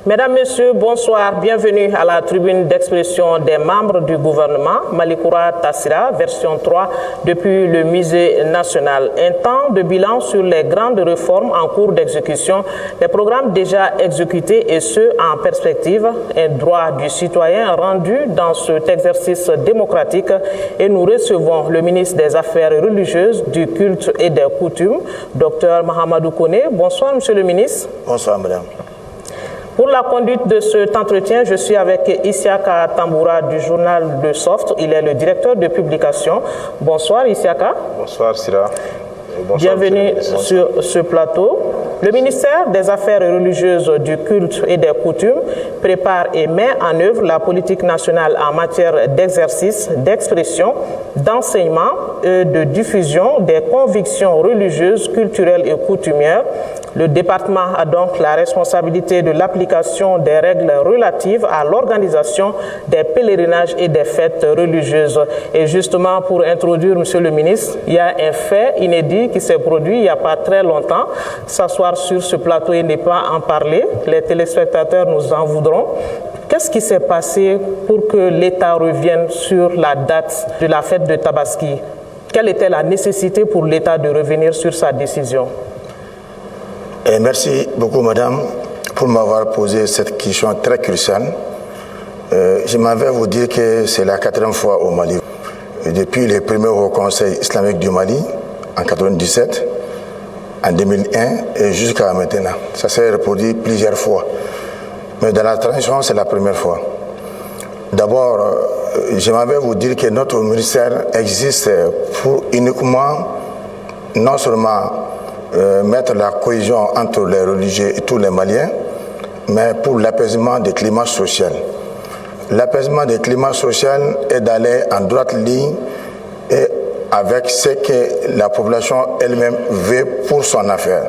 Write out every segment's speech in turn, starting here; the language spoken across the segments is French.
Mesdames, Messieurs, bonsoir. Bienvenue à la tribune d'expression des membres du gouvernement. Malikoura Tassira, version 3, depuis le Musée national. Un temps de bilan sur les grandes réformes en cours d'exécution, les programmes déjà exécutés et ceux en perspective, un droit du citoyen rendu dans cet exercice démocratique. Et nous recevons le ministre des Affaires religieuses, du culte et des coutumes, Dr Mahamadou Koné. Bonsoir, Monsieur le ministre. Bonsoir, madame. Pour la conduite de cet entretien, je suis avec Isiaka Tamboura du journal Le Soft. Il est le directeur de publication. Bonsoir, Isiaka. Bonsoir, Sira. Bonsoir, bienvenue sur ce plateau. Le ministère des Affaires religieuses, du culte et des coutumes prépare et met en œuvre la politique nationale en matière d'exercice, d'expression, d'enseignement et de diffusion des convictions religieuses, culturelles et coutumières. Le département a donc la responsabilité de l'application des règles relatives à l'organisation des pèlerinages et des fêtes religieuses. Et justement, pour introduire, Monsieur le ministre, il y a un fait inédit qui s'est produit il n'y a pas très longtemps. S'asseoir sur ce plateau et ne pas en parler, les téléspectateurs nous en voudront. Qu'est-ce qui s'est passé pour que l'État revienne sur la date de la fête de Tabaski? Quelle était la nécessité pour l'État de revenir sur sa décision? Merci beaucoup, madame, pour m'avoir posé cette question très cruciale. Je m'en vais vous dire que c'est la 4e fois au Mali. Depuis les premiers au Conseil islamique du Mali, en 1997, en 2001 et jusqu'à maintenant. Ça s'est reproduit plusieurs fois. Mais dans la transition, c'est la première fois. D'abord, je m'en vais vous dire que notre ministère existe pour uniquement, non seulement mettre la cohésion entre les religieux et tous les Maliens, mais pour l'apaisement des climats sociaux. L'apaisement des climats sociaux est d'aller en droite ligne et avec ce que la population elle-même veut pour son affaire.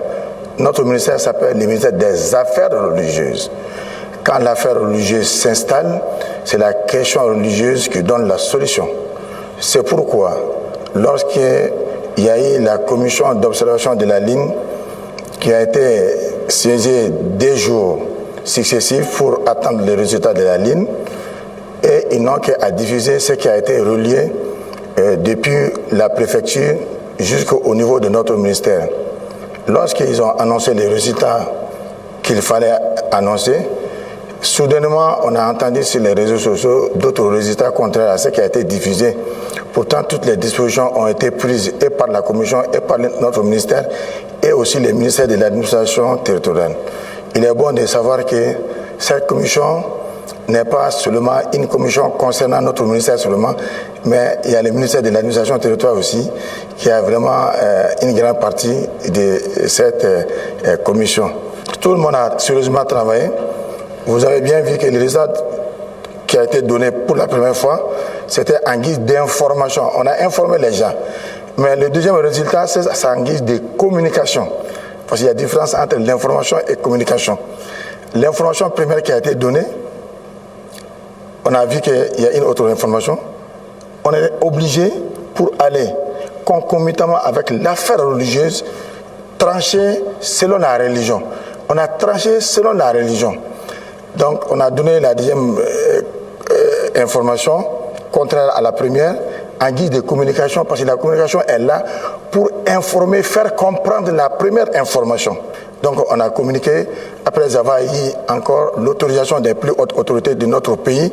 Notre ministère s'appelle le ministère des Affaires religieuses. Quand l'affaire religieuse s'installe, c'est la question religieuse qui donne la solution. C'est pourquoi, lorsqu'il y a eu la commission d'observation de la ligne qui a été siégée 2 jours successifs pour attendre les résultats de la ligne, et ils n'ont qu'à diffuser ce qui a été relié depuis la préfecture jusqu'au niveau de notre ministère. Lorsqu'ils ont annoncé les résultats qu'il fallait annoncer, soudainement, on a entendu sur les réseaux sociaux d'autres résultats contraires à ce qui a été diffusé. Pourtant, toutes les dispositions ont été prises et par la commission et par notre ministère et aussi le ministère de l'administration territoriale. Il est bon de savoir que cette commission n'est pas seulement une commission concernant notre ministère seulement, mais il y a le ministère de l'administration territoriale aussi qui a vraiment une grande partie de cette commission. Tout le monde a sérieusement travaillé. Vous avez bien vu que le résultat qui a été donné pour la première fois, c'était en guise d'information. On a informé les gens. Mais le deuxième résultat, c'est en guise de communication. Parce qu'il y a différence entre l'information et la communication. L'information première qui a été donnée, on a vu qu'il y a une autre information. On est obligé, pour aller concomitamment avec l'affaire religieuse, trancher selon la religion. On a tranché selon la religion. Donc, on a donné la deuxième information, contraire à la première, en guise de communication, parce que la communication est là pour informer, faire comprendre la première information. Donc, on a communiqué, après avoir eu encore l'autorisation des plus hautes autorités de notre pays,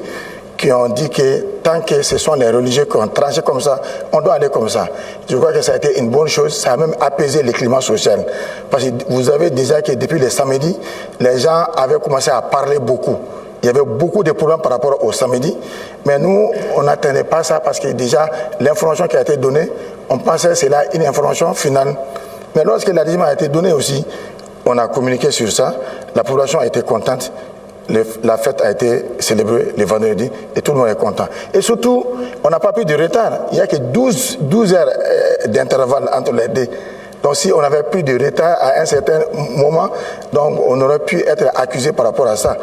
qui ont dit que tant que ce sont les religieux qui ont tranché comme ça, on doit aller comme ça. Je crois que ça a été une bonne chose, ça a même apaisé le climat social. Parce que vous avez déjà que depuis le samedi, les gens avaient commencé à parler beaucoup. Il y avait beaucoup de problèmes par rapport au samedi, mais nous, on n'attendait pas ça parce que déjà, l'information qui a été donnée, on pensait que c'est là une information finale. Mais lorsque la décision a été donnée aussi, on a communiqué sur ça, la population a été contente. La fête a été célébrée le vendredi et tout le monde est content. Et surtout, on n'a pas pris de retard. Il n'y a que 12 heures d'intervalle entre les deux. Donc si on avait pris de retard à un certain moment, donc on aurait pu être accusé par rapport à ça.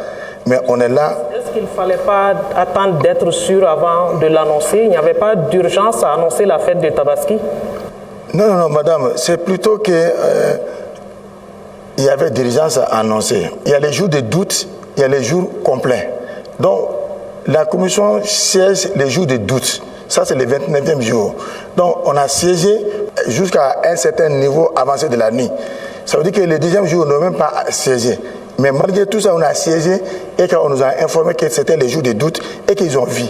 Mais on est là. Est-ce qu'il ne fallait pas attendre d'être sûr avant de l'annoncer? Il n'y avait pas d'urgence à annoncer la fête de Tabaski? Non, madame. C'est plutôt que il y avait d'urgence à annoncer. Il y a les jours de doute il y a les jours complets. Donc, la commission siège les jours de doute. Ça, c'est le 29e jour. Donc, on a siégé jusqu'à un certain niveau avancé de la nuit. Ça veut dire que le 10e jour, on n'a même pas siégé. Mais malgré tout ça, on a siégé et qu'on nous a informé que c'était les jours de doute et qu'ils ont vu.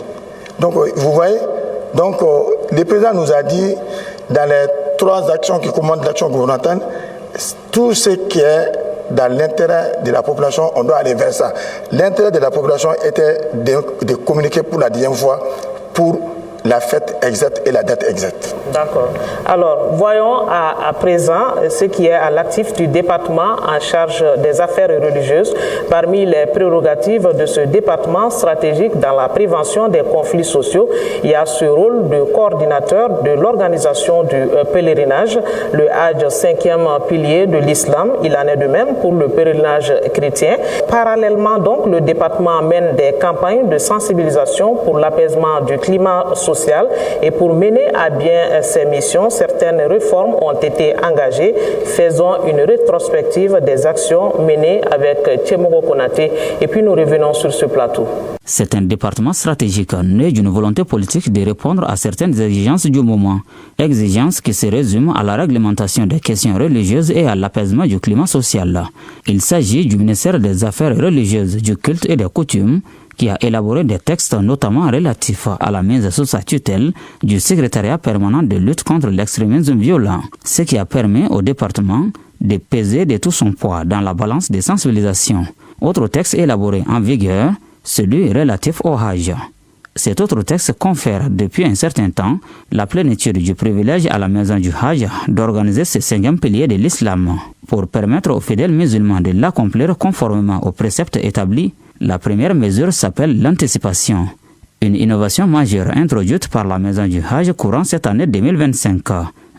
Donc, vous voyez, donc, le président nous a dit, dans les 3 actions qui commandent l'action gouvernementale, tout ce qui est dans l'intérêt de la population, on doit aller vers ça. L'intérêt de la population était de communiquer pour la 10e fois pour la fête exacte et la date exacte. D'accord. Alors, voyons à présent ce qui est à l'actif du département en charge des affaires religieuses. Parmi les prérogatives de ce département stratégique dans la prévention des conflits sociaux, il y a ce rôle de coordinateur de l'organisation du pèlerinage, le Hajj, 5e pilier de l'islam. Il en est de même pour le pèlerinage chrétien. Parallèlement, donc, le département mène des campagnes de sensibilisation pour l'apaisement du climat social et pour mener à bien ces missions, certaines réformes ont été engagées. Faisons une rétrospective des actions menées avec Tchemogo Konaté et puis nous revenons sur ce plateau. C'est un département stratégique né d'une volonté politique de répondre à certaines exigences du moment. Exigences qui se résument à la réglementation des questions religieuses et à l'apaisement du climat social. Il s'agit du ministère des Affaires religieuses, du culte et des coutumes qui a élaboré des textes notamment relatifs à la mise sous sa tutelle du secrétariat permanent de lutte contre l'extrémisme violent, ce qui a permis au département de peser de tout son poids dans la balance des sensibilisations. Autre texte élaboré en vigueur, celui relatif au Hajj. Cet autre texte confère depuis un certain temps la plénitude du privilège à la maison du Hajj d'organiser ce 5e pilier de l'islam. Pour permettre aux fidèles musulmans de l'accomplir conformément aux préceptes établis, la première mesure s'appelle l'anticipation, une innovation majeure introduite par la maison du Hajj courant cette année 2025.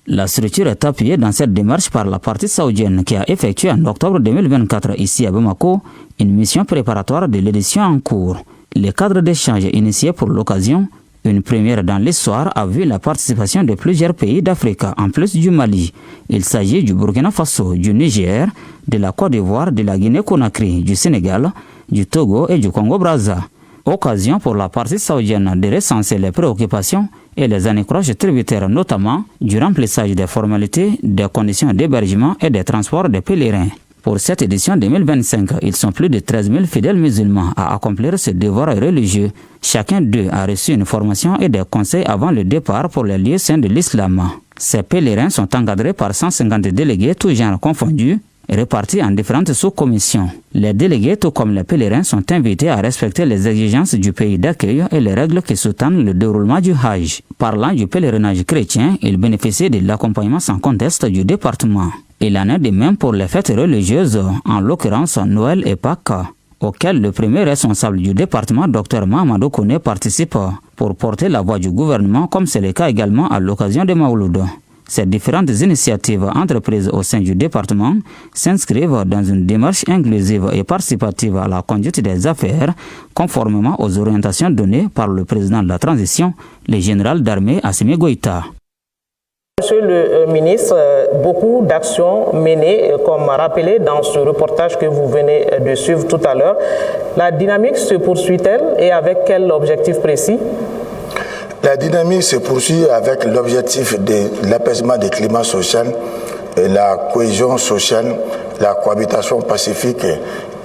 La structure est appuyée dans cette démarche par la partie saoudienne qui a effectué en octobre 2024 ici à Bamako une mission préparatoire de l'édition en cours. Le cadre d'échange initié pour l'occasion, une première dans l'histoire, a vu la participation de plusieurs pays d'Afrique en plus du Mali. Il s'agit du Burkina Faso, du Niger, de la Côte d'Ivoire, de la Guinée-Conakry, du Sénégal, du Togo et du Congo-Brazza. Occasion pour la partie saoudienne de recenser les préoccupations et les anicroches tributaires, notamment du remplissage des formalités, des conditions d'hébergement et des transports des pèlerins. Pour cette édition 2025, ils sont plus de 13 000 fidèles musulmans à accomplir ce devoir religieux. Chacun d'eux a reçu une formation et des conseils avant le départ pour les lieux saints de l'islam. Ces pèlerins sont encadrés par 150 délégués, tous genres confondus, répartis en différentes sous-commissions. Les délégués, tout comme les pèlerins, sont invités à respecter les exigences du pays d'accueil et les règles qui sous-tendent le déroulement du Hajj. Parlant du pèlerinage chrétien, ils bénéficient de l'accompagnement sans conteste du département. Il en est de même pour les fêtes religieuses, en l'occurrence Noël et Pâques, auxquelles le premier responsable du département, Dr Mahamadou Kone, participe pour porter la voix du gouvernement, comme c'est le cas également à l'occasion de Maouloud. Ces différentes initiatives entreprises au sein du département s'inscrivent dans une démarche inclusive et participative à la conduite des affaires, conformément aux orientations données par le président de la transition, le général d'armée Assimi Goïta. Monsieur le ministre, beaucoup d'actions menées, comme rappelé dans ce reportage que vous venez de suivre tout à l'heure. La dynamique se poursuit-elle et avec quel objectif précis? La dynamique se poursuit avec l'objectif de l'apaisement du climat social, la cohésion sociale, la cohabitation pacifique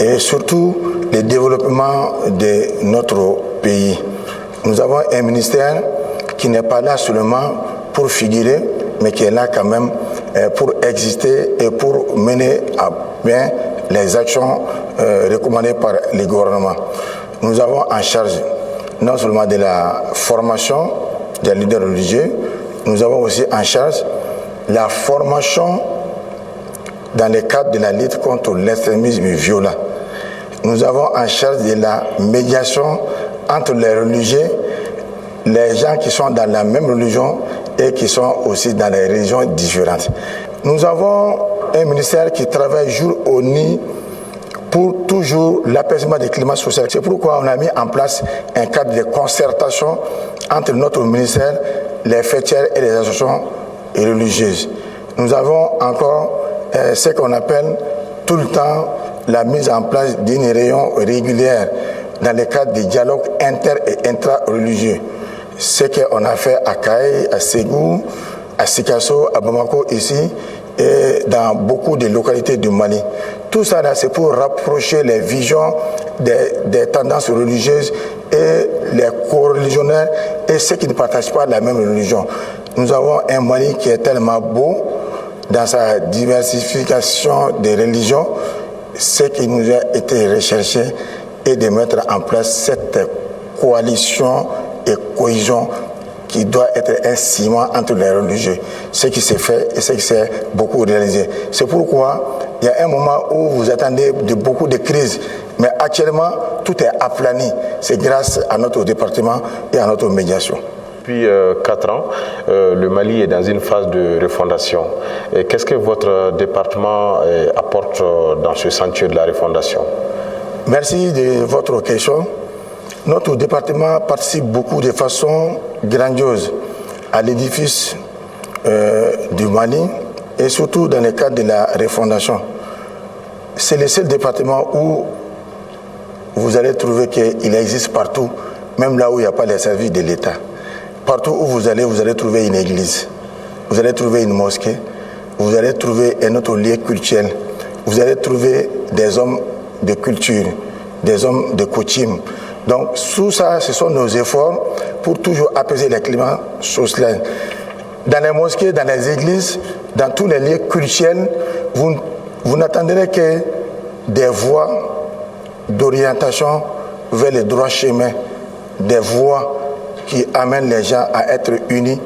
et surtout le développement de notre pays. Nous avons un ministère qui n'est pas là seulement pour figurer, mais qui est là quand même pour exister et pour mener à bien les actions recommandées par le gouvernement. Nous avons en charge non seulement de la formation des leaders religieux, nous avons aussi en charge la formation dans le cadre de la lutte contre l'extrémisme violent. Nous avons en charge de la médiation entre les religieux, les gens qui sont dans la même religion et qui sont aussi dans les religions différentes. Nous avons un ministère qui travaille jour au nuit pour toujours l'apaisement du climat social. C'est pourquoi on a mis en place un cadre de concertation entre notre ministère, les fêtières et les associations religieuses. Nous avons encore ce qu'on appelle tout le temps la mise en place d'une réunion régulière dans le cadre des dialogues inter- et intra-religieux. Ce qu'on a fait à Kaye, à Ségou, à Sikasso, à Bamako ici et dans beaucoup de localités du Mali. Tout ça là, c'est pour rapprocher les visions des tendances religieuses et les co-religionnaires et ceux qui ne partagent pas la même religion. Nous avons un Mali qui est tellement beau dans sa diversification des religions. Ce qui nous a été recherché est de mettre en place cette coalition et cohésion qui doit être un ciment entre les religieux. Ce qui s'est fait et ce qui s'est beaucoup réalisé. C'est pourquoi il y a un moment où vous attendez beaucoup de crises, mais actuellement tout est aplani. C'est grâce à notre département et à notre médiation. Depuis 4 ans, le Mali est dans une phase de refondation. Qu'est-ce que votre département apporte dans ce chantier de la refondation? Merci de votre question. Notre département participe beaucoup de façon grandiose à l'édifice du Mali et surtout dans le cadre de la refondation. C'est le seul département où vous allez trouver qu'il existe partout, même là où il n'y a pas les services de l'État. Partout où vous allez trouver une église, vous allez trouver une mosquée, vous allez trouver un autre lieu culturel, vous allez trouver des hommes de culture, des hommes de coutume. Donc, tout ça, ce sont nos efforts pour toujours apaiser les climats sociaux. Dans les mosquées, dans les églises, dans tous les lieux culturels, vous n'attendrez que des voies d'orientation vers le droit chemin, des voies qui amènent les gens à être unis,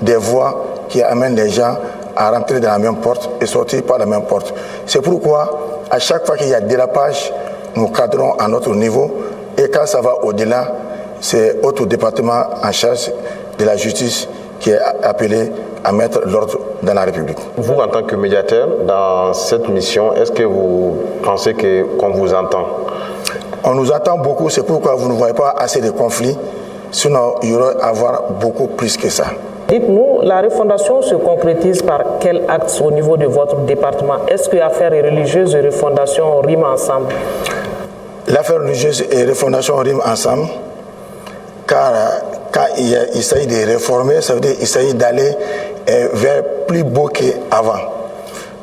des voies qui amènent les gens à rentrer dans la même porte et sortir par la même porte. C'est pourquoi, à chaque fois qu'il y a dérapage, nous cadrons à notre niveau. Et quand ça va au-delà, c'est notre département en charge de la justice qui est appelé à mettre l'ordre dans la République. Vous, en tant que médiateur, dans cette mission, est-ce que vous pensez qu'on vous entend? On nous attend beaucoup, c'est pourquoi vous ne voyez pas assez de conflits. Sinon, il y aurait à avoir beaucoup plus que ça. Dites-nous, la refondation se concrétise par quel axe au niveau de votre département? Est-ce que affaires religieuses et refondation riment ensemble? L'affaire religieuse et refondation riment ensemble, car quand il s'agit de réformer, ça veut dire qu'il s'agit d'aller vers plus beau qu'avant.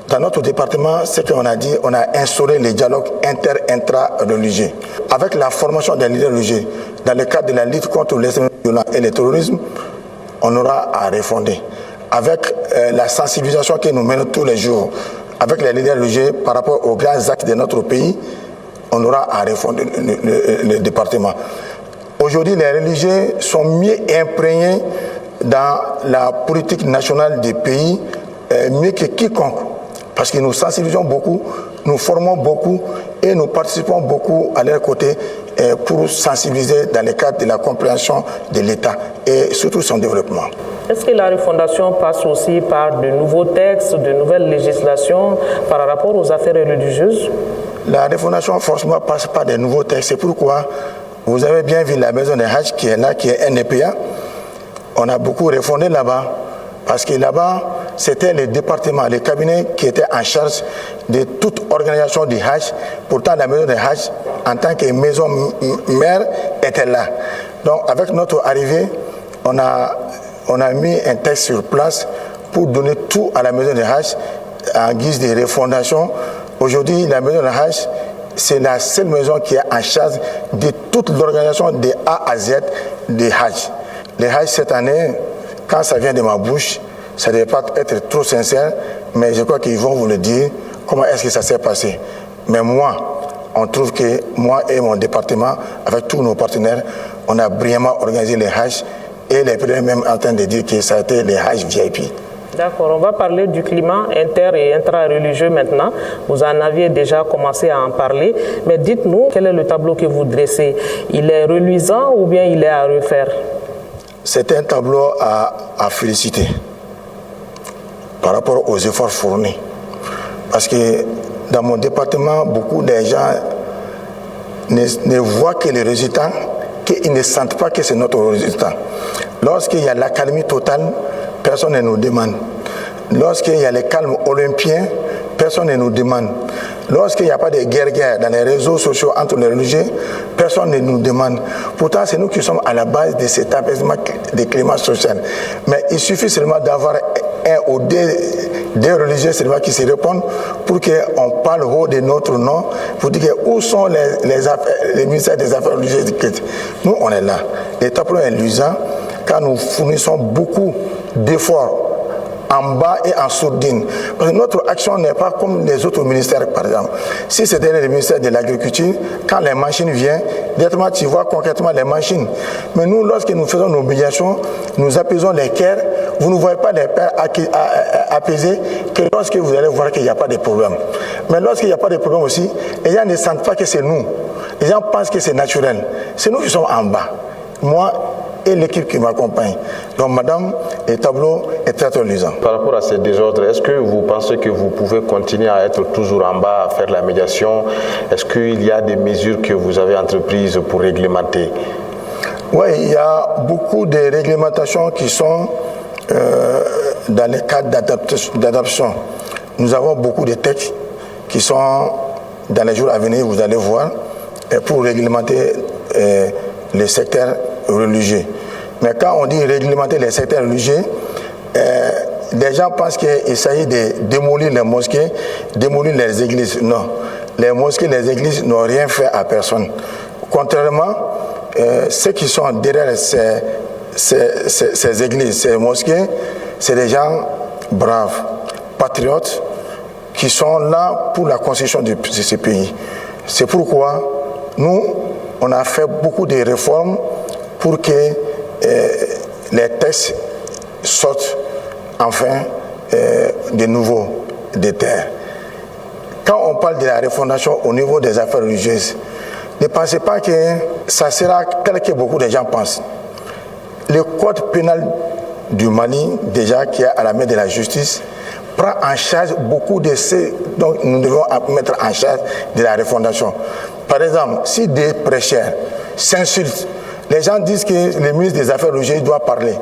Dans notre département, ce qu'on a dit, on a instauré les dialogues intra-religieux. Avec la formation des leaders religieux, dans le cadre de la lutte contre l'extrémisme violent et le terrorisme, on aura à refonder. Avec la sensibilisation que nous menons tous les jours, avec les leaders religieux par rapport aux grands actes de notre pays, on aura à refonder le département. Aujourd'hui, les religieux sont mieux imprégnés dans la politique nationale du pays, mieux que quiconque. Parce que nous sensibilisons beaucoup, nous formons beaucoup et nous participons beaucoup à leur côté pour sensibiliser dans le cadre de la compréhension de l'État et surtout son développement. Est-ce que la refondation passe aussi par de nouveaux textes, de nouvelles législations par rapport aux affaires religieuses? La refondation forcément passe par des nouveaux textes. C'est pourquoi vous avez bien vu la maison des Hajj qui est là, qui est NEPA. On a beaucoup refondé là-bas. Parce que là-bas, c'était le département, le cabinet qui était en charge de toute organisation du Hajj. Pourtant, la maison des Hajj, en tant que maison mère, était là. Donc, avec notre arrivée, on a mis un texte sur place pour donner tout à la maison des Hajj en guise de refondation. Aujourd'hui, la maison des Hajj, c'est la seule maison qui est en charge de toute l'organisation de A à Z des Hajj. Les Hajj, cette année, quand ça vient de ma bouche, ça ne devait pas être trop sincère, mais je crois qu'ils vont vous le dire, comment est-ce que ça s'est passé. Mais moi, on trouve que moi et mon département, avec tous nos partenaires, on a brillamment organisé les Hajj et les premiers même en train de dire que ça a été les Hajj VIP. D'accord, on va parler du climat inter- et intra-religieux maintenant. Vous en aviez déjà commencé à en parler, mais dites-nous, quel est le tableau que vous dressez? Il est reluisant ou bien il est à refaire? C'est un tableau à féliciter par rapport aux efforts fournis. Parce que dans mon département, beaucoup de gens ne voient que les résultats, qu'ils ne sentent pas que c'est notre résultat. Lorsqu'il y a l'accalmie totale, personne ne nous demande. Lorsqu'il y a le calme olympien, personne ne nous demande. Lorsqu'il n'y a pas de guerre dans les réseaux sociaux entre les religieux, personne ne nous demande. Pourtant, c'est nous qui sommes à la base de cet apaisement des climats sociaux. Mais il suffit seulement d'avoir un ou deux religieux seulement qui se répondent pour qu'on parle haut de notre nom, pour dire où sont les ministères des Affaires religieuses du culte. Nous, on est là. Les tableaux est luisant car nous fournissons beaucoup d'efforts en bas et en sourdine. Parce que notre action n'est pas comme les autres ministères, par exemple. Si c'était le ministère de l'Agriculture, quand les machines viennent, directement tu vois concrètement les machines. Mais nous, lorsque nous faisons nos médiations, nous apaisons les cœurs, vous ne voyez pas les cœurs apaisés que lorsque vous allez voir qu'il n'y a pas de problème. Mais lorsqu'il n'y a pas de problème aussi, les gens ne sentent pas que c'est nous. Les gens pensent que c'est naturel. C'est nous qui sommes en bas. Moi, et l'équipe qui m'accompagne. Donc, madame, le tableau est très luisant. Par rapport à ces désordres, est-ce que vous pensez que vous pouvez continuer à être toujours en bas, à faire la médiation? Est-ce qu'il y a des mesures que vous avez entreprises pour réglementer? Oui, il y a beaucoup de réglementations qui sont dans le cadre d'adaptation. Nous avons beaucoup de textes qui sont dans les jours à venir, vous allez voir, pour réglementer les secteurs religieux. Mais quand on dit réglementer les secteurs religieux, les gens pensent qu'il s'agit de démolir les mosquées, démolir les églises. Non, les mosquées, les églises n'ont rien fait à personne. Contrairement, ceux qui sont derrière ces églises, ces mosquées, c'est des gens braves, patriotes, qui sont là pour la construction de ce pays. C'est pourquoi nous, on a fait beaucoup de réformes pour que les textes sortent enfin de nouveau des terres. Quand on parle de la refondation au niveau des affaires religieuses, ne pensez pas que ça sera tel que beaucoup de gens pensent. Le code pénal du Mali, déjà qui est à la main de la justice, prend en charge beaucoup de ce dont nous devons mettre en charge de la refondation. Par exemple, si des prêcheurs s'insultent, les gens disent que le ministre des Affaires religieuses doit parler.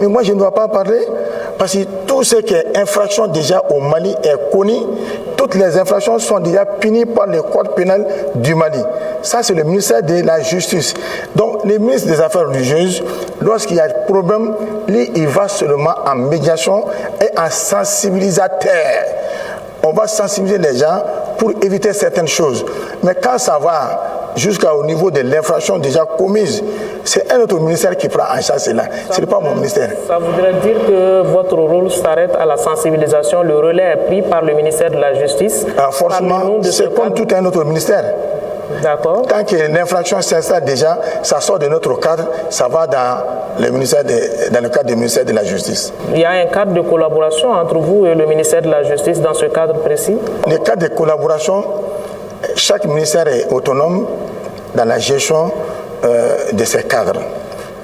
Mais moi, je ne dois pas parler parce que tout ce qui est infraction déjà au Mali est connu. Toutes les infractions sont déjà punies par le code pénal du Mali. Ça, c'est le ministère de la Justice. Donc, le ministre des Affaires religieuses, lorsqu'il y a un problème, lui, il va seulement en médiation et en sensibilisateur. On va sensibiliser les gens pour éviter certaines choses. Mais quand ça va jusqu'au niveau de l'infraction déjà commise, c'est un autre ministère qui prend en charge cela. Ce n'est pas mon ministère. Ça voudrait dire que votre rôle s'arrête à la sensibilisation. Le relais est pris par le ministère de la Justice. Forcément, c'est comme tout un autre ministère. D'accord. Tant que l'infraction s'installe déjà, ça sort de notre cadre, ça va dans le cadre du ministère de la Justice. Il y a un cadre de collaboration entre vous et le ministère de la Justice dans ce cadre précis? Le cadre de collaboration, chaque ministère est autonome dans la gestion de ces cadres.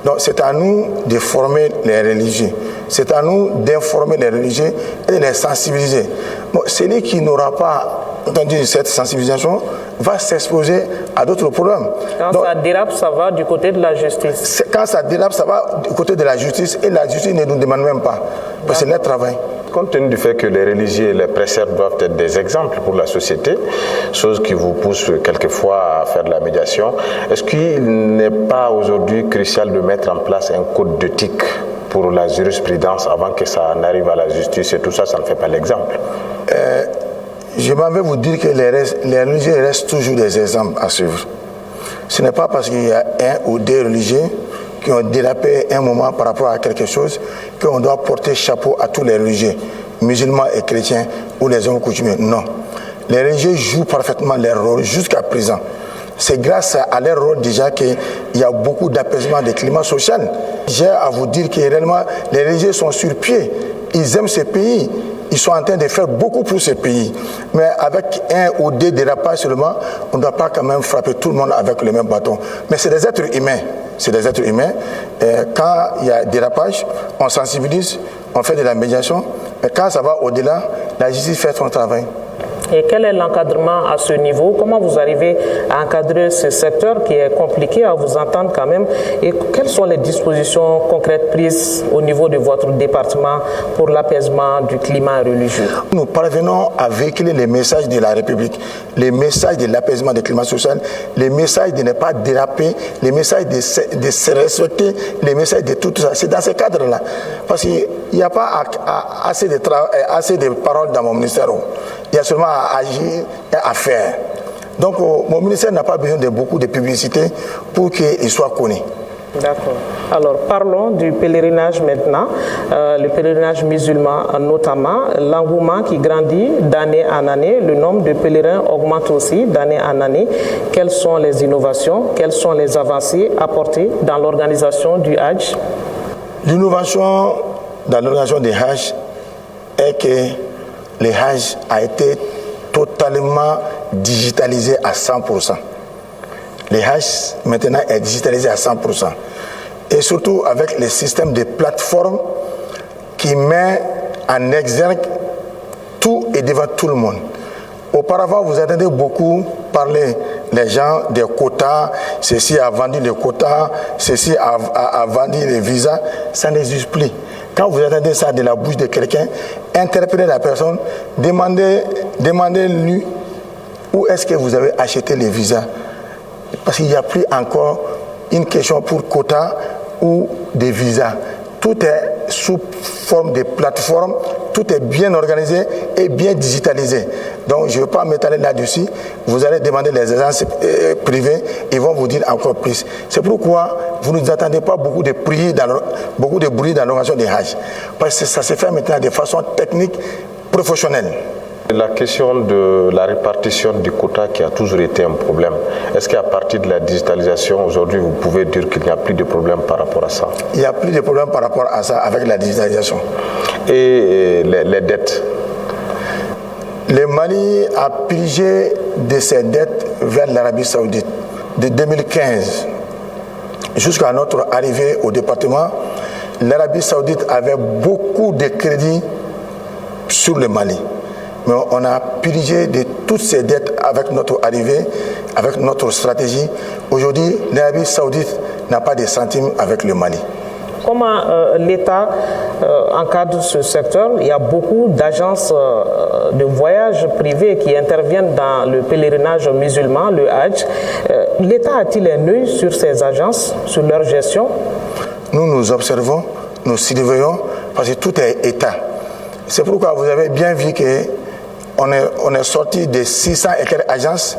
Donc c'est à nous de former les religieux. C'est à nous d'informer les religieux et de les sensibiliser. Bon, celui qui n'aura pas entendu cette sensibilisation va s'exposer à d'autres problèmes. Quand ça dérape, ça va du côté de la justice. Quand ça dérape, ça va du côté de la justice et la justice ne nous demande même pas. Parce que c'est leur travail. Compte tenu du fait que les religieux et les prêcheurs doivent être des exemples pour la société, chose qui vous pousse quelquefois à faire de la médiation, est-ce qu'il n'est pas aujourd'hui crucial de mettre en place un code d'éthique pour la jurisprudence avant que ça n'arrive à la justice et tout ça, ça ne fait pas l'exemple? Je m'en vais vous dire que les religieux restent toujours des exemples à suivre. Ce n'est pas parce qu'il y a un ou deux religieux qui ont dérapé un moment par rapport à quelque chose qu'on doit porter chapeau à tous les religieux, musulmans et chrétiens ou les hommes coutumiers. Non. Les religieux jouent parfaitement leur rôle jusqu'à présent. C'est grâce à leur rôle déjà qu'il y a beaucoup d'apaisement des climats sociaux. J'ai à vous dire que réellement les religieux sont sur pied. Ils aiment ce pays. Ils sont en train de faire beaucoup pour ce pays. Mais avec un ou deux dérapages seulement, on ne doit pas quand même frapper tout le monde avec le même bâton. Mais c'est des êtres humains. C'est des êtres humains. Et quand il y a dérapage, on sensibilise, on fait de la médiation. Mais quand ça va au-delà, la justice fait son travail. Et quel est l'encadrement à ce niveau? Comment vous arrivez à encadrer ce secteur qui est compliqué à vous entendre quand même? Et quelles sont les dispositions concrètes prises au niveau de votre département pour l'apaisement du climat religieux? Nous parvenons à véhiculer les messages de la République, les messages de l'apaisement du climat social, les messages de ne pas déraper, les messages de se respecter, les messages de tout ça. C'est dans ce cadre-là. Parce qu'il n'y a pas assez de paroles dans mon ministère. Il y a seulement à agir et à faire. Donc mon ministère n'a pas besoin de beaucoup de publicité pour qu'il soit connu. D'accord. Alors parlons du pèlerinage maintenant, le pèlerinage musulman notamment, l'engouement qui grandit d'année en année, le nombre de pèlerins augmente aussi d'année en année. Quelles sont les innovations, quelles sont les avancées apportées dans l'organisation du Hajj? L'innovation dans l'organisation du Hajj est que le Hajj a été totalement digitalisé à 100%. Le Hajj maintenant est digitalisé à 100%. Et surtout avec les systèmes de plateforme qui met en exergue tout et devant tout le monde. Auparavant, vous entendez beaucoup parler, les gens, des quotas, ceci a vendu les quotas, ceci a vendu les visas, ça n'existe plus. Quand vous entendez ça de la bouche de quelqu'un, interpellez la personne, demandez-lui où est-ce que vous avez acheté les visas. Parce qu'il n'y a plus encore une question pour quota ou des visas. Tout est sous forme de plateforme, tout est bien organisé et bien digitalisé. Donc je ne vais pas m'étaler là-dessus. Vous allez demander les agences privées, ils vont vous dire encore plus. C'est pourquoi vous ne nous attendez pas beaucoup de bruit dans l'organisation des Hajj. Parce que ça se fait maintenant de façon technique, professionnelle. La question de la répartition du quota qui a toujours été un problème, est-ce qu'à partir de la digitalisation, aujourd'hui, vous pouvez dire qu'il n'y a plus de problème par rapport à ça? Il n'y a plus de problème par rapport à ça avec la digitalisation. Et les dettes? Le Mali a purgé de ses dettes vers l'Arabie Saoudite. De 2015 jusqu'à notre arrivée au département, l'Arabie Saoudite avait beaucoup de crédits sur le Mali. Mais on a purgé de toutes ces dettes avec notre arrivée, avec notre stratégie. Aujourd'hui, l'Arabie Saoudite n'a pas de centimes avec le Mali. Comment l'État encadre ce secteur? Il y a beaucoup d'agences de voyage privées qui interviennent dans le pèlerinage musulman, le Hajj. L'État a-t-il un œil sur ces agences, sur leur gestion? Nous observons, nous surveillons, parce que tout est État. C'est pourquoi vous avez bien vu qu'on est sorti de 600 et quelques agences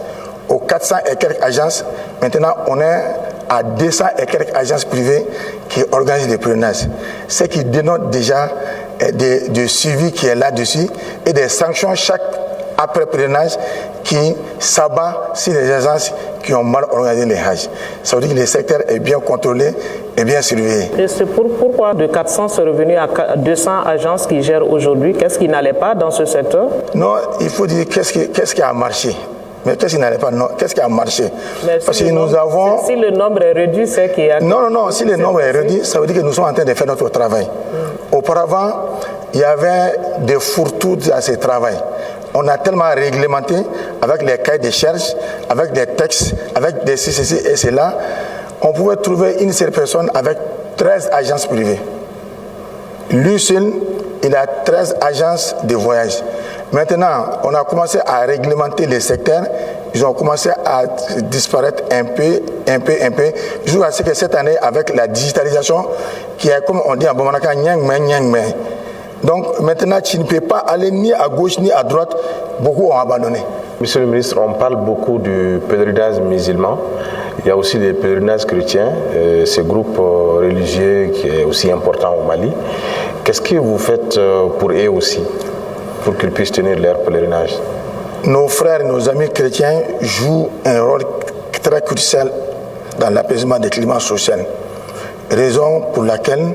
aux 400 et quelques agences. Maintenant, on est à 200 et quelques agences privées qui organisent les pèlerinages. Ce qui dénote déjà de suivi qui est là-dessus et des sanctions chaque après pèlerinage qui s'abat sur les agences qui ont mal organisé les Hajj. Ça veut dire que le secteur est bien contrôlé et bien surveillé. Et c'est pourquoi de 400 c'est revenu à 200 agences qui gèrent aujourd'hui? Qu'est-ce qui n'allait pas dans ce secteur? Non, il faut dire qu'est-ce qui a marché. Mais qu'est-ce qui n'allait pas? Non, qu'est-ce qui a marché? Parce que nous avons... Si le nombre est réduit, c'est qu'il y a... Non, si le nombre est réduit, ça veut dire que nous sommes en train de faire notre travail. Auparavant, il y avait des fourre-tout à ce travail. On a tellement réglementé avec les cahiers de charges, avec des textes, avec des ceci et cela. On pouvait trouver une seule personne avec 13 agences privées. Lui seul, il a 13 agences de voyage. Maintenant, on a commencé à réglementer les secteurs. Ils ont commencé à disparaître un peu, jusqu'à ce que cette année, avec la digitalisation, qui est, comme on dit en Bomanaka, nyang-me. Donc maintenant, tu ne peux pas aller ni à gauche ni à droite. Beaucoup ont abandonné. Monsieur le ministre, on parle beaucoup du pèlerinage musulman. Il y a aussi des pèlerinages chrétiens, ce groupe religieux qui est aussi important au Mali. Qu'est-ce que vous faites pour eux aussi, pour qu'ils puissent tenir leur pèlerinage? Nos frères et nos amis chrétiens jouent un rôle très crucial dans l'apaisement des climats sociaux. Raison pour laquelle,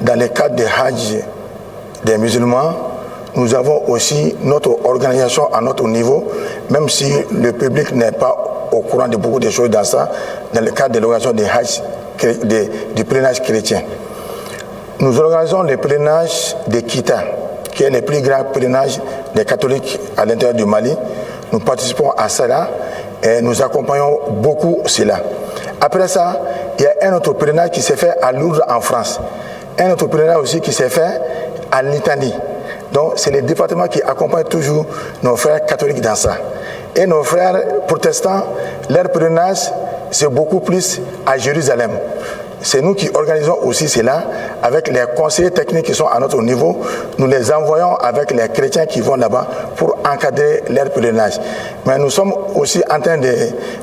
dans le cadre des Hajj des musulmans, nous avons aussi notre organisation à notre niveau, même si le public n'est pas au courant de beaucoup de choses dans ça, dans le cadre de l'organisation des Hajj, du pèlerinage chrétien. Nous organisons le pèlerinage de Kita, qui est le plus grand pèlerinage des catholiques à l'intérieur du Mali. Nous participons à cela et nous accompagnons beaucoup cela. Après ça, il y a un autre pèlerinage qui s'est fait à Lourdes en France. Un autre pèlerinage aussi qui s'est fait en Italie. Donc c'est les départements qui accompagnent toujours nos frères catholiques dans ça. Et nos frères protestants, leur pèlerinage, c'est beaucoup plus à Jérusalem. C'est nous qui organisons aussi cela avec les conseillers techniques qui sont à notre niveau. Nous les envoyons avec les chrétiens qui vont là-bas pour encadrer leur pèlerinage. Mais nous sommes aussi en train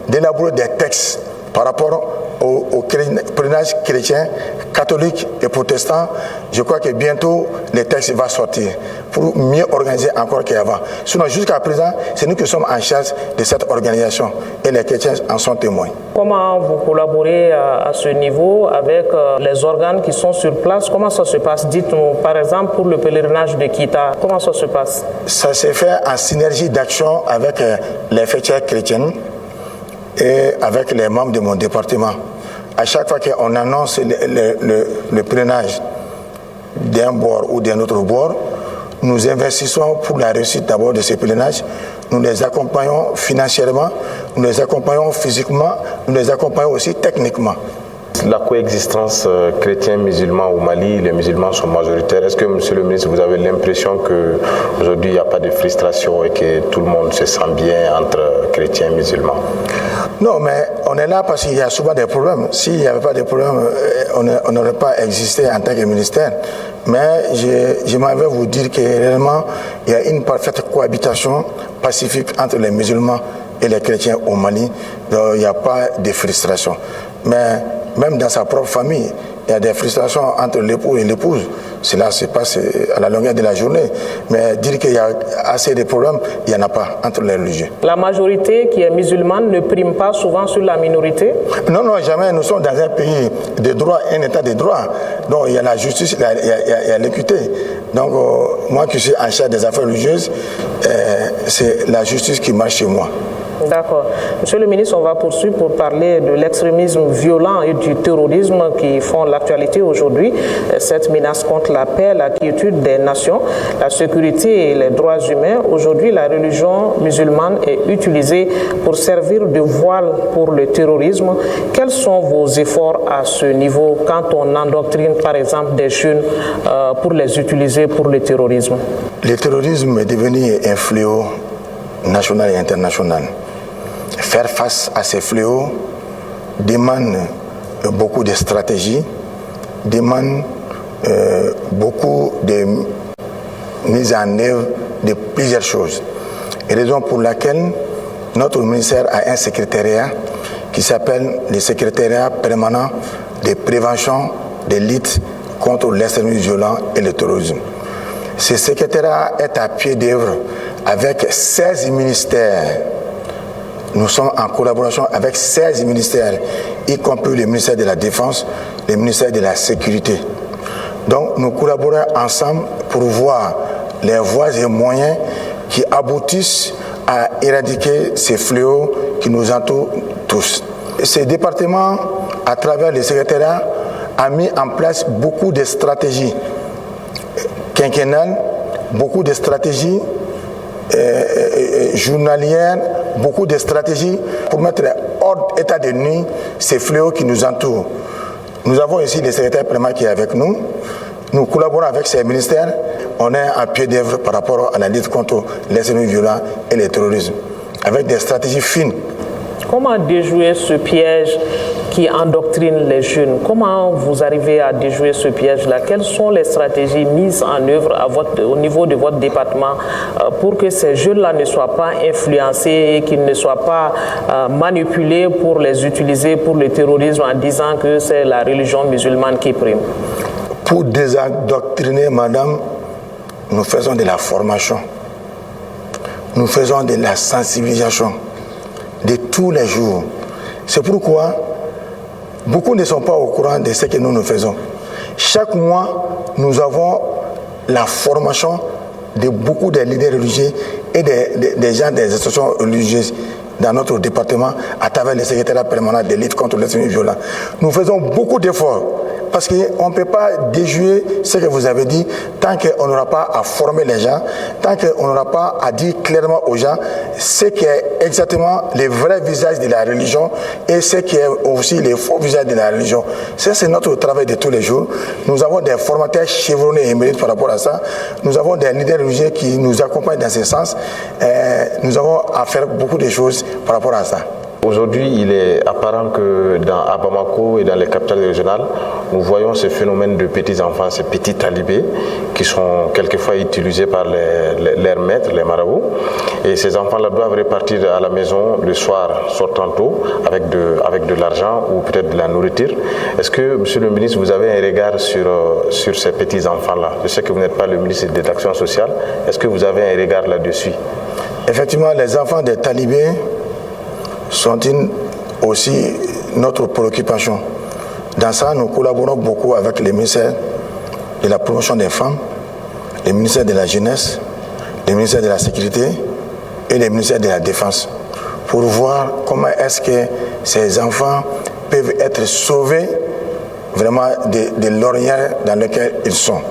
d'élaborer des textes par rapport au pèlerinage chrétien, catholique et protestant. Je crois que bientôt les textes vont sortir pour mieux organiser encore qu'avant. Sinon, jusqu'à présent, c'est nous qui sommes en charge de cette organisation et les chrétiens en sont témoins. Comment vous collaborez à ce niveau avec les organes qui sont sur place? Comment ça se passe? Dites-nous, par exemple, pour le pèlerinage de Kita, comment ça se passe? Ça s'est fait en synergie d'action avec les fêtières chrétiennes et avec les membres de mon département. À chaque fois qu'on annonce le pèlerinage d'un bord ou d'un autre bord, nous investissons pour la réussite d'abord de ces pèlerinages. Nous les accompagnons financièrement, nous les accompagnons physiquement, nous les accompagnons aussi techniquement. La coexistence chrétien-musulman au Mali, les musulmans sont majoritaires. Est-ce que, monsieur le ministre, vous avez l'impression qu'aujourd'hui il n'y a pas de frustration et que tout le monde se sent bien entre chrétiens et musulmans? Non, mais on est là parce qu'il y a souvent des problèmes. S'il n'y avait pas de problèmes, on n'aurait pas existé en tant que ministère. Mais je m'en vais vous dire que réellement, il y a une parfaite cohabitation pacifique entre les musulmans et les chrétiens au Mali. Donc, il n'y a pas de frustration. Mais même dans sa propre famille, il y a des frustrations entre l'époux et l'épouse. Cela se passe à la longueur de la journée. Mais dire qu'il y a assez de problèmes, il n'y en a pas entre les religieux. La majorité qui est musulmane ne prime pas souvent sur la minorité? Non, non, jamais. Nous sommes dans un pays de droit, un état de droit. Donc il y a la justice, il y a l'équité. Donc moi qui suis en charge des affaires religieuses, c'est la justice qui marche chez moi. D'accord. Monsieur le ministre, on va poursuivre pour parler de l'extrémisme violent et du terrorisme qui font l'actualité aujourd'hui. Cette menace contre la paix, la quiétude des nations, la sécurité et les droits humains. Aujourd'hui, la religion musulmane est utilisée pour servir de voile pour le terrorisme. Quels sont vos efforts à ce niveau quand on endoctrine, par exemple, des jeunes pour les utiliser pour le terrorisme? Le terrorisme est devenu un fléau national et international. Faire face à ces fléaux demande beaucoup de stratégie, demande beaucoup de mise en œuvre de plusieurs choses. Et raison pour laquelle notre ministère a un secrétariat qui s'appelle le secrétariat permanent de prévention de lutte contre l'extrémisme violent et le terrorisme. Ce secrétariat est à pied d'œuvre avec 16 ministères. Nous sommes en collaboration avec 16 ministères, y compris le ministère de la Défense, le ministère de la Sécurité. Donc nous collaborons ensemble pour voir les voies et moyens qui aboutissent à éradiquer ces fléaux qui nous entourent tous. Ce département, à travers le secrétariat, a mis en place beaucoup de stratégies quinquennales, beaucoup de stratégies journalières, beaucoup de stratégies pour mettre hors état de nuit ces fléaux qui nous entourent. Nous avons ici le secrétaire permanent qui est avec nous. Nous collaborons avec ces ministères. On est à pied d'œuvre par rapport à la lutte contre l'extrémisme violent et le terrorisme, avec des stratégies fines. Comment déjouer ce piège qui endoctrine les jeunes? Comment vous arrivez à déjouer ce piège-là? Quelles sont les stratégies mises en œuvre au niveau de votre département pour que ces jeunes-là ne soient pas influencés et qu'ils ne soient pas manipulés pour les utiliser pour le terrorisme en disant que c'est la religion musulmane qui prime? Pour désendoctriner, madame, nous faisons de la formation. Nous faisons de la sensibilisation de tous les jours. C'est pourquoi beaucoup ne sont pas au courant de ce que nous faisons. Chaque mois, nous avons la formation de beaucoup de leaders religieux et des gens des institutions religieuses dans notre département à travers le secrétariat permanent de lutte contre l'extrémisme violent. Nous faisons beaucoup d'efforts parce qu'on ne peut pas déjouer ce que vous avez dit tant qu'on n'aura pas à former les gens, tant qu'on n'aura pas à dire clairement aux gens ce qui est exactement le vrai visage de la religion et ce qui est aussi le faux visage de la religion. Ça, c'est notre travail de tous les jours. Nous avons des formateurs chevronnés et mérites par rapport à ça. Nous avons des leaders religieux qui nous accompagnent dans ce sens. Nous avons à faire beaucoup de choses par rapport à ça. Aujourd'hui, il est apparent que à Bamako et dans les capitales régionales, nous voyons ce phénomène de petits enfants, ces petits talibés, qui sont quelquefois utilisés par leurs maîtres, les marabouts. Et ces enfants-là doivent repartir à la maison le soir, sortant tôt, avec de l'argent ou peut-être de la nourriture. Est-ce que, Monsieur le ministre, vous avez un regard sur ces petits enfants-là? Je sais que vous n'êtes pas le ministre de l'Action sociale. Est-ce que vous avez un regard là-dessus? Effectivement, les enfants des talibés sont aussi notre préoccupation. Dans ça, nous collaborons beaucoup avec le ministère de la promotion des femmes, le ministère de la jeunesse, le ministère de la sécurité et le ministère de la défense pour voir comment est-ce que ces enfants peuvent être sauvés vraiment de l'ornière dans lequel ils sont.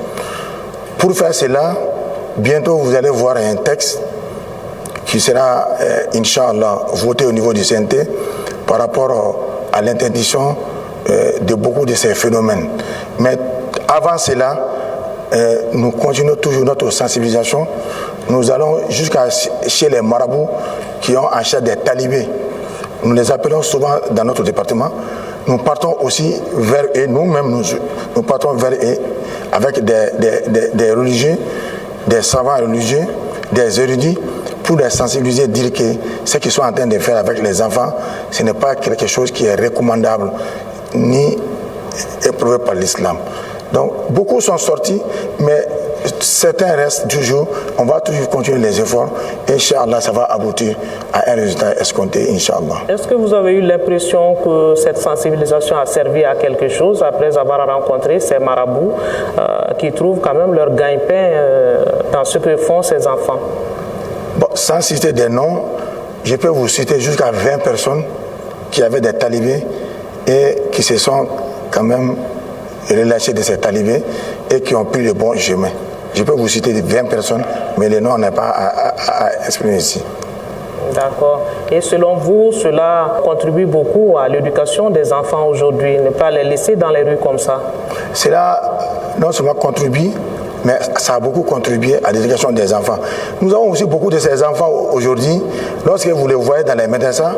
Pour faire cela, bientôt vous allez voir un texte qui sera, Inch'Allah, voté au niveau du CNT par rapport à l'interdiction de beaucoup de ces phénomènes. Mais avant cela, nous continuons toujours notre sensibilisation. Nous allons jusqu'à chez les marabouts qui ont en charge des talibés. Nous les appelons souvent dans notre département. Nous partons aussi vers eux, nous-mêmes nous partons vers eux avec des religieux, des savants religieux, des érudits, pour les sensibiliser, dire que ce qu'ils sont en train de faire avec les enfants, ce n'est pas quelque chose qui est recommandable, ni éprouvé par l'islam. Donc, beaucoup sont sortis, mais certains restent toujours. On va toujours continuer les efforts. Inch'Allah, ça va aboutir à un résultat escompté, Inch'Allah. Est-ce que vous avez eu l'impression que cette sensibilisation a servi à quelque chose après avoir rencontré ces marabouts qui trouvent quand même leur gagne-pain dans ce que font ces enfants? Bon, sans citer des noms, je peux vous citer jusqu'à 20 personnes qui avaient des talibés et qui se sont quand même relâchés de ces talibés et qui ont pris le bon chemin. Je peux vous citer 20 personnes, mais les noms, on n'a pas à exprimer ici. D'accord. Et selon vous, cela contribue beaucoup à l'éducation des enfants aujourd'hui, ne pas les laisser dans les rues comme ça? Cela non seulement contribue, mais ça a beaucoup contribué à l'éducation des enfants. Nous avons aussi beaucoup de ces enfants aujourd'hui. Lorsque vous les voyez dans les madrasas,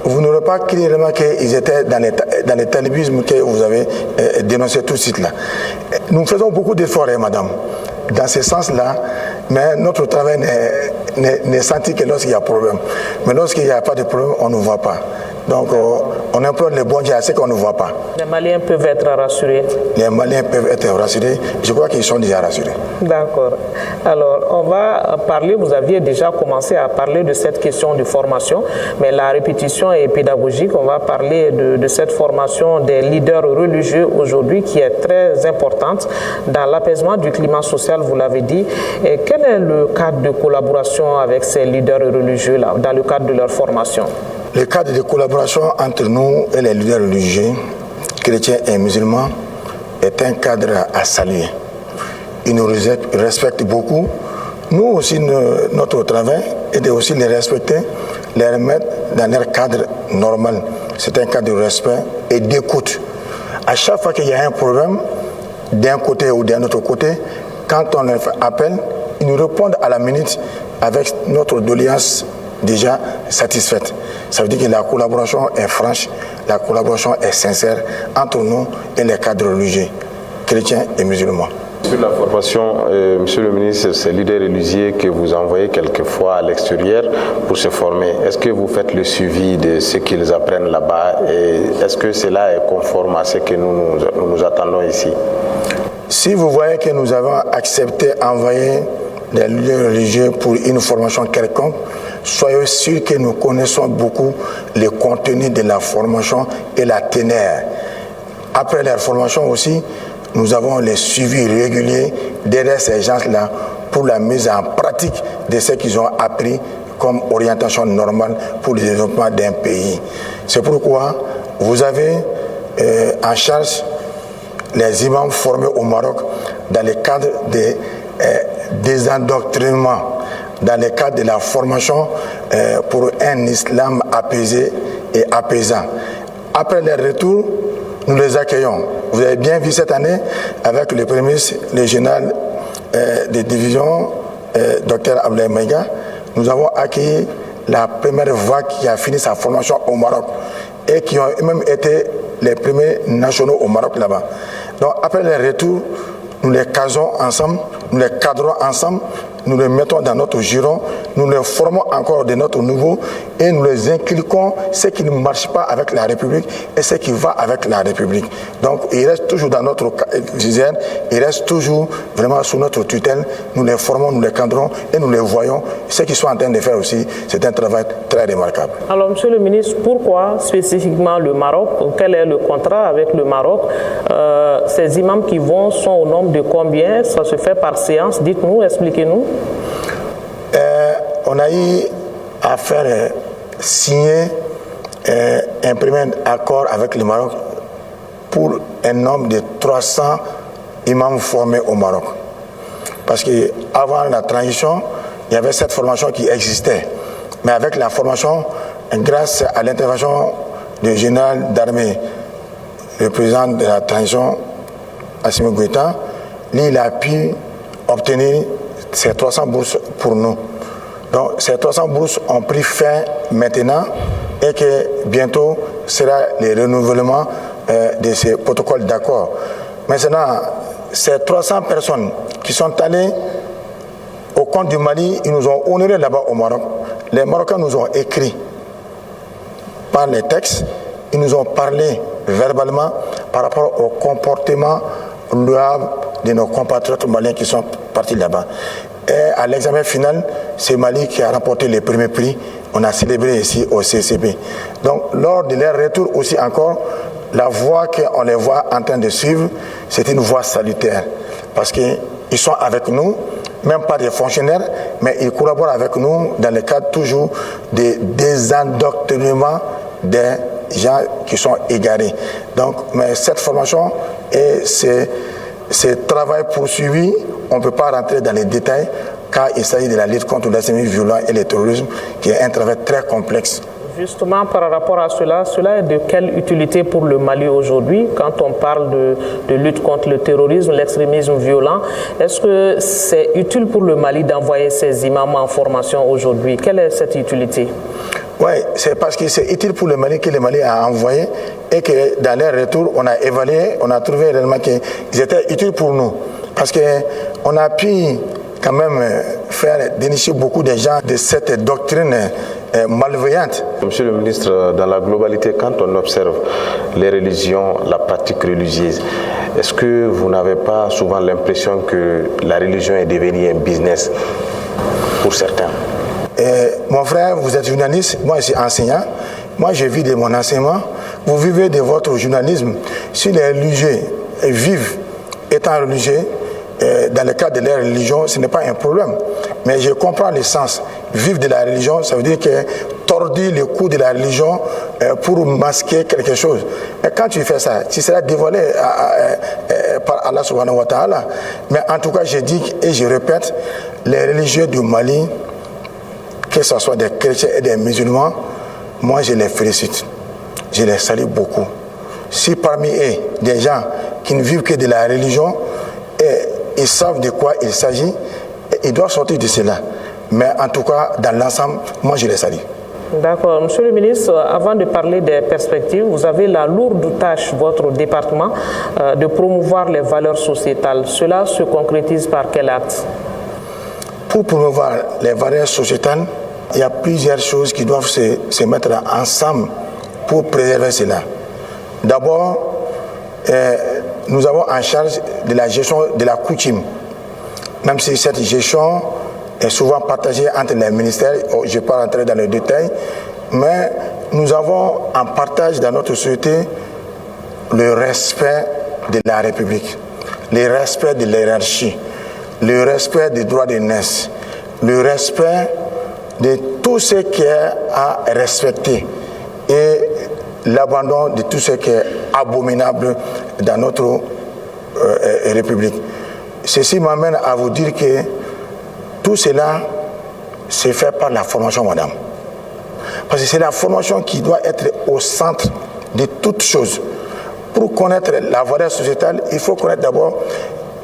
vous n'aurez pas clairement qu'ils étaient dans les talibismes que vous avez dénoncé tout de suite là. Nous faisons beaucoup d'efforts, madame, dans ce sens-là, mais notre travail n'est senti que lorsqu'il y a problème. Mais lorsqu'il n'y a pas de problème, on ne voit pas. Donc, on implore les bons dieux à ce qu'on ne voit pas. Les Maliens peuvent être rassurés. Les Maliens peuvent être rassurés. Je crois qu'ils sont déjà rassurés. D'accord. Alors, on va parler, vous aviez déjà commencé à parler de cette question de formation, mais la répétition est pédagogique. On va parler de cette formation des leaders religieux aujourd'hui qui est très importante dans l'apaisement du climat social, vous l'avez dit. Et quel est le cadre de collaboration avec ces leaders religieux-là, dans le cadre de leur formation? Le cadre de collaboration entre nous et les leaders religieux, chrétiens et musulmans, est un cadre à saluer. Ils nous respectent beaucoup. Nous aussi, notre travail est de aussi les respecter, les remettre dans leur cadre normal. C'est un cadre de respect et d'écoute. À chaque fois qu'il y a un problème, d'un côté ou d'un autre côté, quand on les appelle, ils nous répondent à la minute avec notre doléance déjà satisfaite. Ça veut dire que la collaboration est franche, la collaboration est sincère entre nous et les cadres religieux, chrétiens et musulmans. Sur la formation, Monsieur le ministre, ces leaders religieux que vous envoyez quelquefois à l'extérieur pour se former, est-ce que vous faites le suivi de ce qu'ils apprennent là-bas et est-ce que cela est conforme à ce que nous attendons ici? Si vous voyez que nous avons accepté d'envoyer des leaders religieux pour une formation quelconque, soyez sûrs que nous connaissons beaucoup le contenu de la formation et la teneur. Après leur formation aussi, nous avons le suivi régulier derrière ces gens-là pour la mise en pratique de ce qu'ils ont appris comme orientation normale pour le développement d'un pays. C'est pourquoi vous avez en charge les imams formés au Maroc dans le cadre des endoctrinements, dans le cadre de la formation pour un islam apaisé et apaisant. Après leur retour, nous les accueillons. Vous avez bien vu cette année avec le premier ministre, le général de division, Dr Abdoulaye Maïga, nous avons accueilli la première vague qui a fini sa formation au Maroc et qui ont même été les premiers nationaux au Maroc là-bas. Donc après leur retour, nous les casons ensemble, nous les cadrons ensemble, nous les mettons dans notre giron, nous les formons encore de notre niveau et nous les inculquons ce qui ne marche pas avec la République et ce qui va avec la République. Donc ils restent toujours dans notre dizaine, ils restent toujours vraiment sous notre tutelle, nous les formons, nous les cadrons et nous les voyons. Ce qu'ils sont en train de faire aussi, c'est un travail très remarquable. Alors Monsieur le ministre, pourquoi spécifiquement le Maroc? Quel est le contrat avec le Maroc? Ces imams qui vont sont au nombre de combien? Ça se fait par séance? Dites-nous, expliquez-nous. On a eu à faire signer un premier accord avec le Maroc pour un nombre de 300 imams formés au Maroc. Parce qu'avant la transition, il y avait cette formation qui existait. Mais avec la formation, grâce à l'intervention du général d'armée, le président de la transition, Assimi Goïta, lui, il a pu obtenir ces 300 bourses pour nous. Donc ces 300 bourses ont pris fin maintenant et que bientôt sera le renouvellement de ces protocoles d'accord. Maintenant, ces 300 personnes qui sont allées au compte du Mali, ils nous ont honorés là-bas au Maroc. Les Marocains nous ont écrit par les textes, ils nous ont parlé verbalement par rapport au comportement louable de nos compatriotes maliens qui sont partis là-bas. Et à l'examen final, c'est Mali qui a remporté le premier prix. On a célébré ici au CCP. Donc, lors de leur retour aussi encore, la voie qu'on les voit en train de suivre, c'est une voie salutaire. Parce qu'ils sont avec nous, même pas des fonctionnaires, mais ils collaborent avec nous dans le cadre toujours des désendoctrinements des gens qui sont égarés. Donc, mais cette formation et ce travail poursuivi, on ne peut pas rentrer dans les détails car il s'agit de la lutte contre l'extrémisme violent et le terrorisme qui est un travail très complexe. Justement, par rapport à cela est de quelle utilité pour le Mali aujourd'hui quand on parle de lutte contre le terrorisme, l'extrémisme violent? Est-ce que c'est utile pour le Mali d'envoyer ces imams en formation aujourd'hui? Quelle est cette utilité? Oui, c'est parce que c'est utile pour le Mali que le Mali a envoyé et que dans leur retour, on a évalué, on a trouvé réellement qu'ils étaient utiles pour nous. Parce qu'on a pu quand même faire dénicher beaucoup de gens de cette doctrine malveillante. Monsieur le ministre, dans la globalité, quand on observe les religions, la pratique religieuse, est-ce que vous n'avez pas souvent l'impression que la religion est devenue un business pour certains? Mon frère, vous êtes journaliste, moi je suis enseignant, moi je vis de mon enseignement, vous vivez de votre journalisme. Si les religieux vivent étant religieux, dans le cadre de leur religion, ce n'est pas un problème. Mais je comprends le sens. Vivre de la religion, ça veut dire que tordir le cou de la religion pour masquer quelque chose. Et quand tu fais ça, tu seras dévoilé par Allah subhanahu wa ta'ala. Mais en tout cas, je dis et je répète, les religieux du Mali, que ce soit des chrétiens et des musulmans, moi je les félicite. Je les salue beaucoup. Si parmi eux, des gens qui ne vivent que de la religion, et ils savent de quoi il s'agit, ils doivent sortir de cela. Mais en tout cas, dans l'ensemble, moi je les salue. D'accord. Monsieur le ministre, avant de parler des perspectives, vous avez la lourde tâche, votre département, de promouvoir les valeurs sociétales. Cela se concrétise par quel acte? Pour promouvoir les valeurs sociétales, il y a plusieurs choses qui doivent se mettre ensemble pour préserver cela. D'abord, nous avons en charge de la gestion de la coutume. Même si cette gestion est souvent partagée entre les ministères, je ne vais pas rentrer dans les détails, mais nous avons en partage dans notre société le respect de la République, le respect de l'hierarchie, le respect des droits de naissance, le respect de tout ce qui est à respecter et l'abandon de tout ce qui est abominable dans notre République. Ceci m'amène à vous dire que tout cela c'est fait par la formation, madame. Parce que c'est la formation qui doit être au centre de toutes choses. Pour connaître la valeur sociétale, il faut connaître d'abord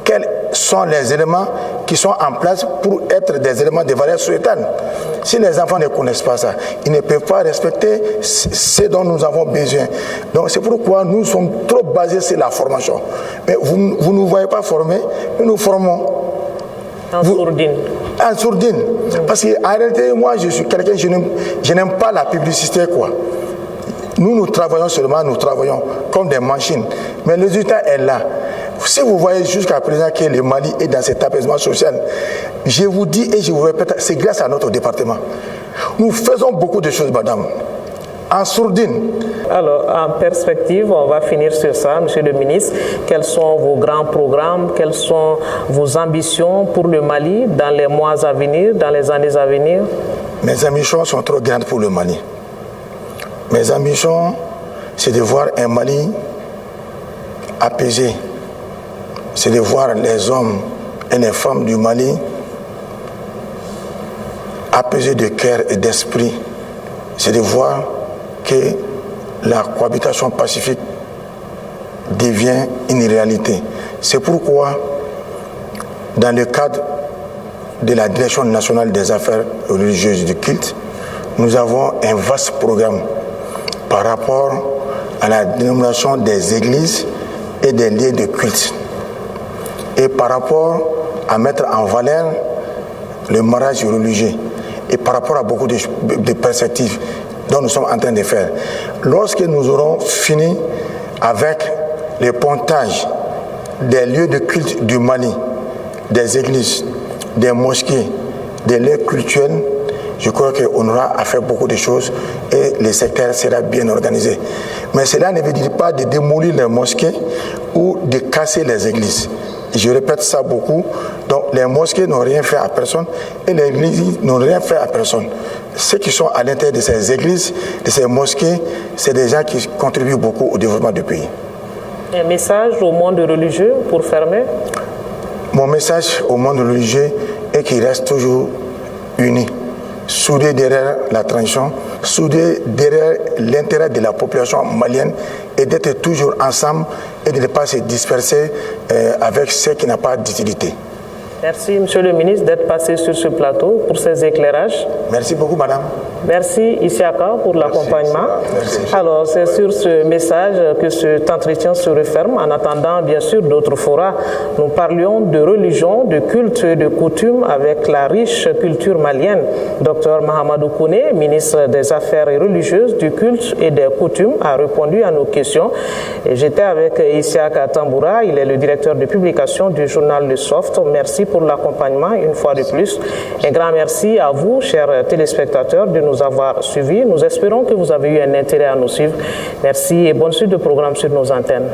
quels sont les éléments qui sont en place pour être des éléments de valeur sociétale. Si les enfants ne connaissent pas ça, ils ne peuvent pas respecter ce dont nous avons besoin. Donc c'est pourquoi nous sommes trop basés sur la formation. Mais vous ne nous voyez pas former, mais nous formons. En sourdine. En sourdine. Parce qu'en réalité, moi, je suis quelqu'un, je n'aime pas la publicité, quoi. Nous travaillons seulement, nous travaillons comme des machines. Mais le résultat est là. Si vous voyez jusqu'à présent que le Mali est dans cet apaisement social, je vous dis et je vous répète, c'est grâce à notre département. Nous faisons beaucoup de choses, madame. En sourdine. Alors, en perspective, on va finir sur ça, monsieur le ministre. Quels sont vos grands programmes? Quelles sont vos ambitions pour le Mali dans les mois à venir, dans les années à venir? Mes ambitions sont trop grandes pour le Mali. Mes ambitions, c'est de voir un Mali apaisé. C'est de voir les hommes et les femmes du Mali apaisés de cœur et d'esprit. C'est de voir que la cohabitation pacifique devient une réalité. C'est pourquoi, dans le cadre de la Direction nationale des affaires religieuses du culte, nous avons un vaste programme par rapport à la dénomination des églises et des lieux de culte. Et par rapport à mettre en valeur le mariage religieux. Et par rapport à beaucoup de perspectives dont nous sommes en train de faire. Lorsque nous aurons fini avec le pontage des lieux de culte du Mali, des églises, des mosquées, des lieux cultuels, je crois qu'on aura à faire beaucoup de choses et le secteur sera bien organisé. Mais cela ne veut dire pas de démolir les mosquées ou de casser les églises. Je répète ça beaucoup. Donc les mosquées n'ont rien fait à personne et les églises n'ont rien fait à personne. Ceux qui sont à l'intérieur de ces églises, de ces mosquées, c'est des gens qui contribuent beaucoup au développement du pays. Un message au monde religieux pour fermer? Mon message au monde religieux est qu'il reste toujours uni, soudé derrière la transition, soudé derrière l'intérêt de la population malienne et d'être toujours ensemble et de ne pas se disperser avec ce qui n'a pas d'utilité. Merci, monsieur le ministre, d'être passé sur ce plateau pour ces éclairages. Merci beaucoup, madame. Merci, Isiaka, pour l'accompagnement. Alors, c'est sur ce message que cet entretien se referme. En attendant, bien sûr, d'autres forats. Nous parlions de religion, de culte et de coutume avec la riche culture malienne. Dr Mahamadou Kone, ministre des Affaires religieuses, du culte et des coutumes, a répondu à nos questions. J'étais avec Isiaka Tamboura, il est le directeur de publication du journal Le Soft. Merci pour l'accompagnement une fois de plus. Un grand merci à vous, chers téléspectateurs, de nous avoir suivis. Nous espérons que vous avez eu un intérêt à nous suivre. Merci et bonne suite de programme sur nos antennes.